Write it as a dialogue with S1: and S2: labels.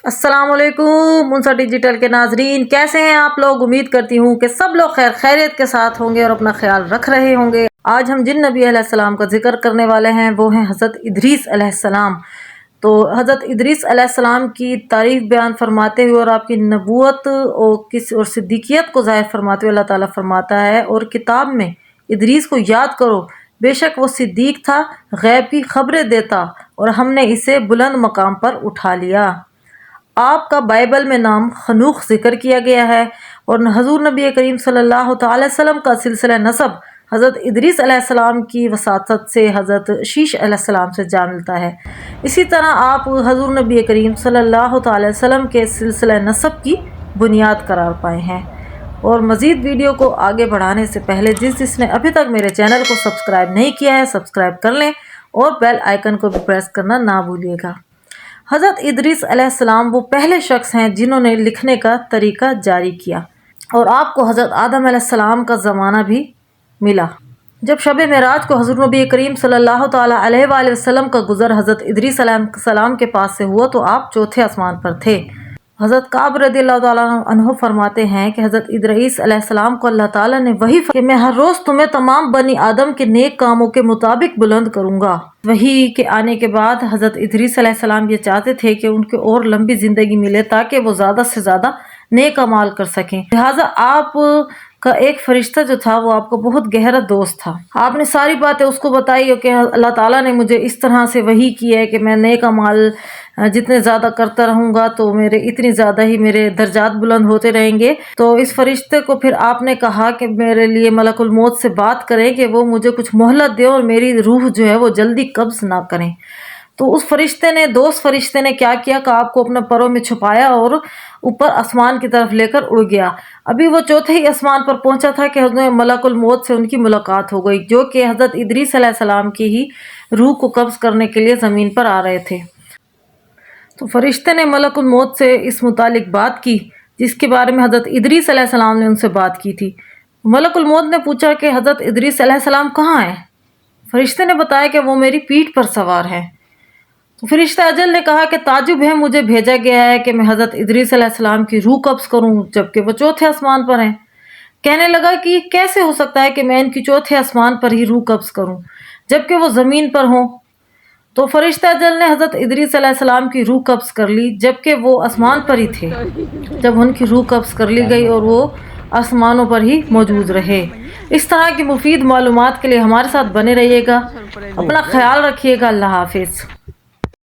S1: السلام علیکم منصر ڈیجیٹل کے ناظرین، کیسے ہیں آپ لوگ؟ امید کرتی ہوں کہ سب لوگ خیریت کے ساتھ ہوں گے اور اپنا خیال رکھ رہے ہوں گے۔ آج ہم جن نبی علیہ السلام کا ذکر کرنے والے ہیں وہ ہیں حضرت ادریس علیہ السلام۔ تو حضرت ادریس علیہ السلام کی تعریف بیان فرماتے ہوئے اور آپ کی نبوت اور صدیقیت کو ظاہر فرماتے ہوئے اللہ تعالیٰ فرماتا ہے، اور کتاب میں ادریس کو یاد کرو، بے شک وہ صدیق تھا، غیب کی خبریں دیتا اور ہم نے اسے بلند مقام پر اٹھا لیا۔ آپ کا بائبل میں نام خنوخ ذکر کیا گیا ہے، اور حضور نبی کریم صلی اللہ تعالی وسلم کا سلسلہ نسب حضرت ادریس علیہ السلام کی وساطت سے حضرت شیش علیہ السلام سے جا ملتا ہے۔ اسی طرح آپ حضور نبی کریم صلی اللہ تعالی وسلم کے سلسلہ نسب کی بنیاد قرار پائے ہیں۔ اور مزید ویڈیو کو آگے بڑھانے سے پہلے جس نے ابھی تک میرے چینل کو سبسکرائب نہیں کیا ہے سبسکرائب کر لیں، اور بیل آئیکن کو بھی پریس کرنا نہ بھولیے گا۔ حضرت ادریس علیہ السلام وہ پہلے شخص ہیں جنہوں نے لکھنے کا طریقہ جاری کیا، اور آپ کو حضرت آدم علیہ السلام کا زمانہ بھی ملا۔ جب شب معراج کو حضور نبی کریم صلی اللہ تعالیٰ علیہ وآلہ وسلم کا گزر حضرت ادریس علیہ السلام کے پاس سے ہوا تو آپ چوتھے آسمان پر تھے۔ حضرت کعب رضی اللہ تعالیٰ عنہ فرماتے ہیں کہ حضرت ادریس علیہ السلام کو اللہ تعالیٰ نے وحی کہ میں ہر روز تمہیں تمام بنی آدم کے نیک کاموں کے مطابق بلند کروں گا۔ وحی کے آنے کے بعد حضرت ادریس علیہ السلام یہ چاہتے تھے کہ ان کو اور لمبی زندگی ملے تاکہ وہ زیادہ سے زیادہ نیک اعمال کر سکیں، لہٰذا آپ کا ایک فرشتہ جو تھا وہ آپ کا بہت گہرا دوست تھا۔ آپ نے ساری باتیں اس کو بتائی کہ اللہ تعالیٰ نے مجھے اس طرح سے وحی کی ہے کہ میں نیک اعمال جتنے زیادہ کرتا رہوں گا تو میرے اتنی زیادہ ہی میرے درجات بلند ہوتے رہیں گے۔ تو اس فرشتے کو پھر آپ نے کہا کہ میرے لیے ملک الموت سے بات کریں کہ وہ مجھے کچھ مہلت دے اور میری روح جو ہے وہ جلدی قبض نہ کریں۔ تو اس دوست فرشتے نے کیا کیا کہ آپ کو اپنے پروں میں چھپایا اور اوپر آسمان کی طرف لے کر اڑ گیا۔ ابھی وہ چوتھے ہی آسمان پر پہنچا تھا کہ حضرت ملک الموت سے ان کی ملاقات ہو گئی، جو کہ حضرت ادریس علیہ السلام کی ہی روح کو قبض کرنے کے لیے زمین پر آ رہے تھے۔ تو فرشتے نے ملک الموت سے اس متعلق بات کی جس کے بارے میں حضرت ادریس علیہ السلام نے ان سے بات کی تھی۔ ملک الموت نے پوچھا کہ حضرت ادریس علیہ السلام کہاں ہیں؟ فرشتے نے بتایا کہ وہ میری پیٹھ پر سوار ہیں۔ تو فرشتہ اجل نے کہا کہ تعجب ہے، مجھے بھیجا گیا ہے کہ میں حضرت ادریس علیہ السلام کی روح قبض کروں جبکہ وہ چوتھے آسمان پر ہیں۔ کہنے لگا کہ کیسے ہو سکتا ہے کہ میں ان کی چوتھے آسمان پر ہی روح قبض کروں جبکہ وہ زمین پر ہوں؟ تو فرشتہ اجل نے حضرت ادریس علیہ السلام کی روح قبض کر لی جبکہ وہ آسمان پر ہی تھے۔ جب ان کی روح قبض کر لی گئی اور وہ آسمانوں پر ہی موجود رہے۔ اس طرح کی مفید معلومات کے لیے ہمارے ساتھ بنے رہیے گا، اپنا خیال رکھیے گا۔ اللہ حافظ۔